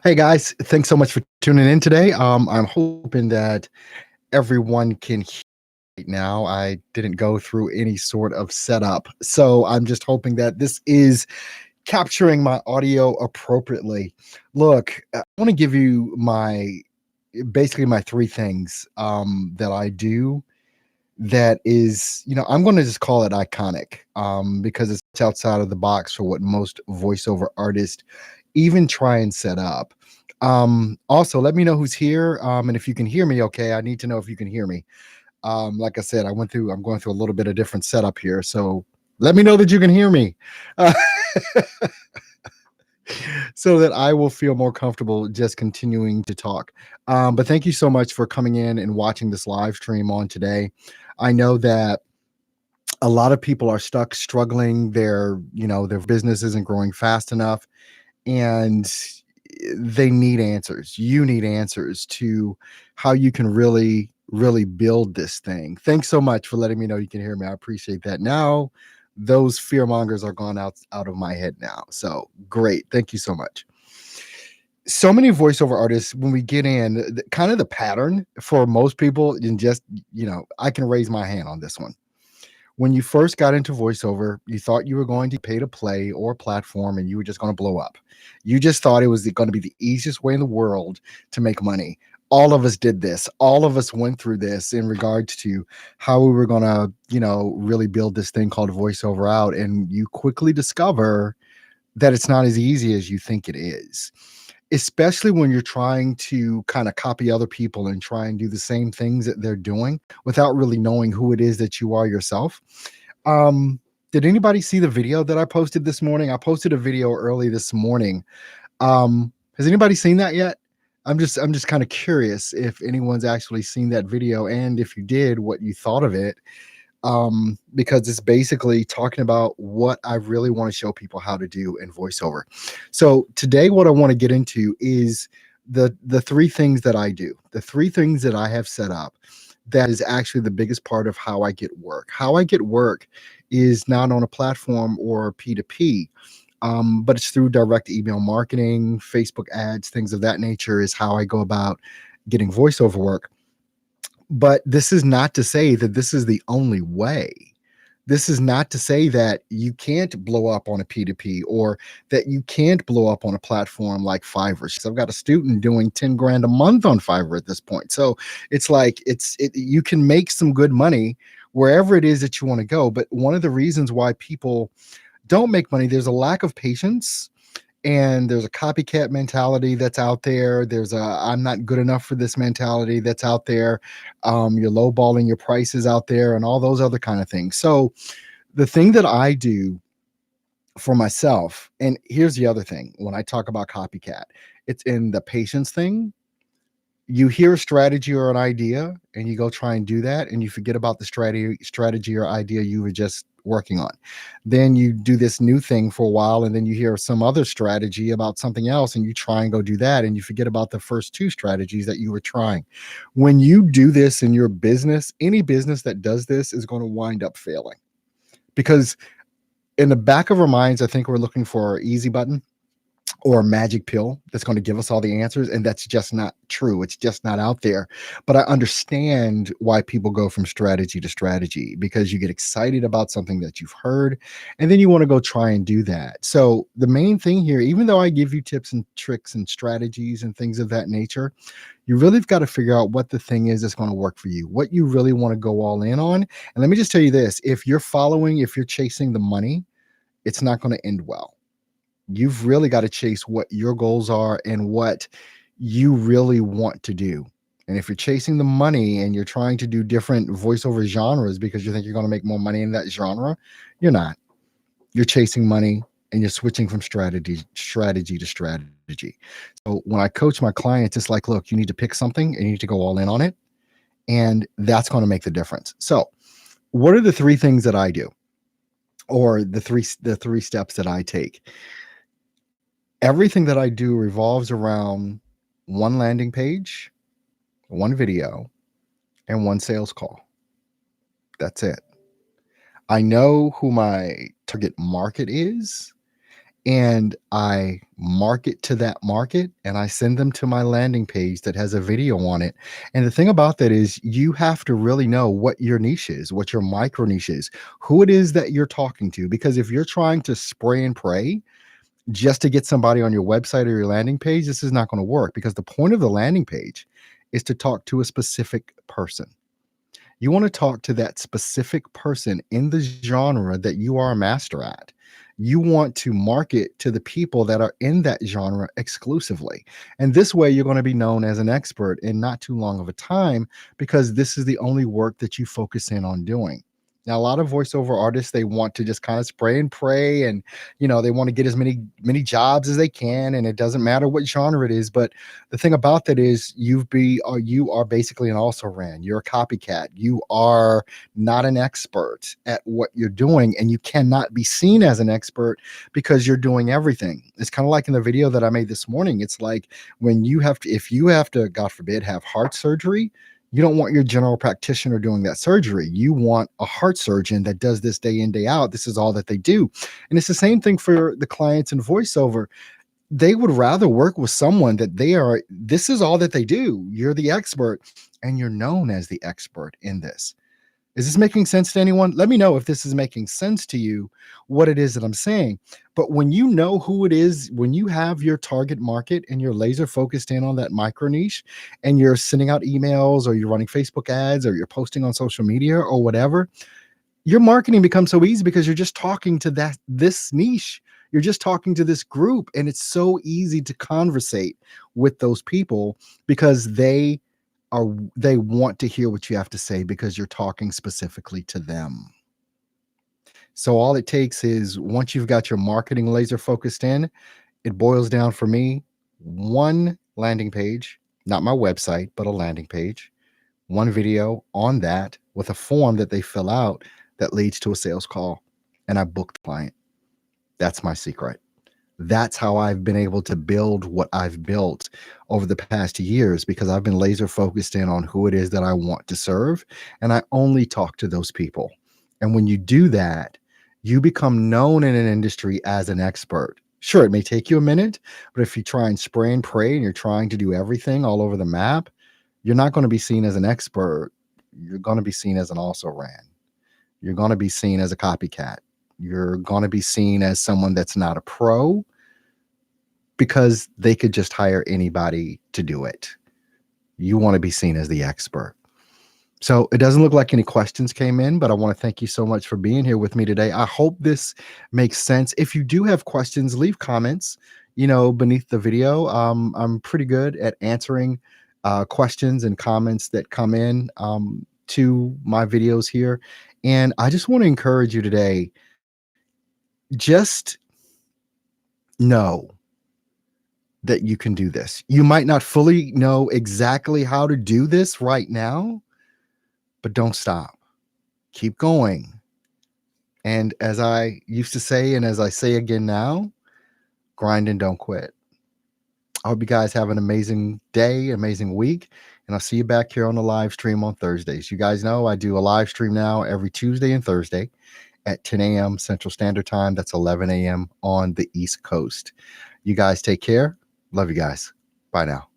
Hey guys, thanks so much for tuning in today. I'm hoping that everyone can hear right now. I didn't go through any sort of setup, so I'm just hoping that this is capturing my audio appropriately. Look, I want to give you my basically my three things that I do that is, I'm going to just call it iconic because it's outside of the box for what most voiceover artists even try and set up. Also, let me know who's here. And if you can hear me, okay, I need to know if you can hear me. Like I said, I'm going through a little bit of different setup here. So let me know that you can hear me. Uh, so that I will feel more comfortable just continuing to talk. But thank you so much for coming in and watching this live stream on today. I know that a lot of people are stuck struggling. Their business isn't growing fast enough, and they need answers. You need answers to how you can really build this thing. Thanks so much for letting me know you can hear me. I appreciate that. Now those fear mongers are gone out of my head now. So great. Thank you so much. So many voiceover artists, when we get in, kind of the pattern for most people, and just, I can raise my hand on this one. When you first got into voiceover, you thought you were going to pay to play or platform and you were just going to blow up. You just thought it was going to be the easiest way in the world to make money. All of us did this. All of us went through this in regards to how we were going to, really build this thing called voiceover out. And you quickly discover that it's not as easy as you think it is, especially when you're trying to kind of copy other people and try and do the same things that they're doing without really knowing who it is that you are yourself. Um, did anybody see the video that I posted this morning? I posted a video early this morning. Has anybody seen that yet? I'm just kind of curious if anyone's actually seen that video, and if you did, what you thought of it. Because it's basically talking about what I really want to show people how to do in voiceover. So today, what I want to get into is the three things that I do, the three things that I have set up. That is actually the biggest part of how I get work. How I get work is not on a platform or P2P, but it's through direct email marketing, Facebook ads, things of that nature is how I go about getting voiceover work. But this is not to say that this is the only way. This is not to say that you can't blow up on a P2P or that you can't blow up on a platform like Fiverr. So I've got a student doing 10 grand a month on Fiverr at this point. So it's like you can make some good money wherever it is that you want to go. But one of the reasons why people don't make money, there's a lack of patience, and there's a copycat mentality that's out there. There's a I'm not good enough for this mentality that's out there. You're lowballing your prices out there and all those other kind of things. So the thing that I do for myself, and here's the other thing, when I talk about copycat, it's in the patience thing. You hear a strategy or an idea and you go try and do that, and you forget about the strategy or idea you were just working on. Then you do this new thing for a while, and then you hear some other strategy about something else and you try and go do that, and you forget about the first two strategies that you were trying. When you do this in your business, any business that does this is going to wind up failing, because in the back of our minds, I think we're looking for our easy button or a magic pill that's going to give us all the answers. And that's just not true. It's just not out there. But I understand why people go from strategy to strategy, because you get excited about something that you've heard and then you want to go try and do that. So the main thing here, even though I give you tips and tricks and strategies and things of that nature, you really have got to figure out what the thing is that's going to work for you, what you really want to go all in on. And let me just tell you this, if you're chasing the money, it's not going to end well. You've really got to chase what your goals are and what you really want to do. And if you're chasing the money and you're trying to do different voiceover genres because you think you're going to make more money in that genre, you're not. You're chasing money and you're switching from strategy to strategy. So when I coach my clients, it's like, look, you need to pick something and you need to go all in on it. And that's going to make the difference. So what are the three things that I do, or the three steps that I take? Everything that I do revolves around one landing page, one video, and one sales call. That's it. I know who my target market is, and I market to that market, and I send them to my landing page that has a video on it. And the thing about that is you have to really know what your niche is, what your micro niche is, who it is that you're talking to. Because if you're trying to spray and pray just to get somebody on your website or your landing page, this is not going to work, because the point of the landing page is to talk to a specific person. You want to talk to that specific person in the genre that you are a master at. You want to market to the people that are in that genre exclusively. And this way, you're going to be known as an expert in not too long of a time, because this is the only work that you focus in on doing. Now, a lot of voiceover artists, they want to just kind of spray and pray, and they want to get as many jobs as they can, and it doesn't matter what genre it is. But the thing about that is you are basically an also ran. You're a copycat. You are not an expert at what you're doing, and you cannot be seen as an expert because you're doing everything. It's kind of like in the video that I made this morning. It's like when if you have to, God forbid, have heart surgery, you don't want your general practitioner doing that surgery. You want a heart surgeon that does this day in, day out. This is all that they do. And it's the same thing for the clients in voiceover. They would rather work with someone that this is all that they do. You're the expert, and you're known as the expert in this. Is this making sense to anyone? Let me know if this is making sense to you, what it is that I'm saying. But when you know who it is, when you have your target market and you're laser focused in on that micro niche, and you're sending out emails, or you're running Facebook ads, or you're posting on social media or whatever, your marketing becomes so easy because you're just talking to this niche. You're just talking to this group, and it's so easy to conversate with those people because they want to hear what you have to say, because you're talking specifically to them. So all it takes is, once you've got your marketing laser focused in, it boils down for me, one landing page, not my website, but a landing page, one video on that with a form that they fill out that leads to a sales call, and I book the client. That's my secret. That's how I've been able to build what I've built over the past years, because I've been laser focused in on who it is that I want to serve, and I only talk to those people. And when you do that, you become known in an industry as an expert. Sure, it may take you a minute, but if you try and spray and pray and you're trying to do everything all over the map, you're not going to be seen as an expert. You're going to be seen as an also ran. You're going to be seen as a copycat. You're going to be seen as someone that's not a pro, because they could just hire anybody to do it. You want to be seen as the expert. So it doesn't look like any questions came in, but I want to thank you so much for being here with me today. I hope this makes sense. If you do have questions, leave comments, beneath the video. I'm pretty good at answering questions and comments that come in to my videos here. And I just want to encourage you today, just know that you can do this. You might not fully know exactly how to do this right now, but don't stop. Keep going. And as I used to say, and as I say again now, grind and don't quit. I hope you guys have an amazing day, amazing week, and I'll see you back here on the live stream on Thursdays. You guys know I do a live stream now every Tuesday and Thursday at 10 a.m. Central Standard Time. That's 11 a.m. on the East Coast. You guys take care. Love you guys. Bye now.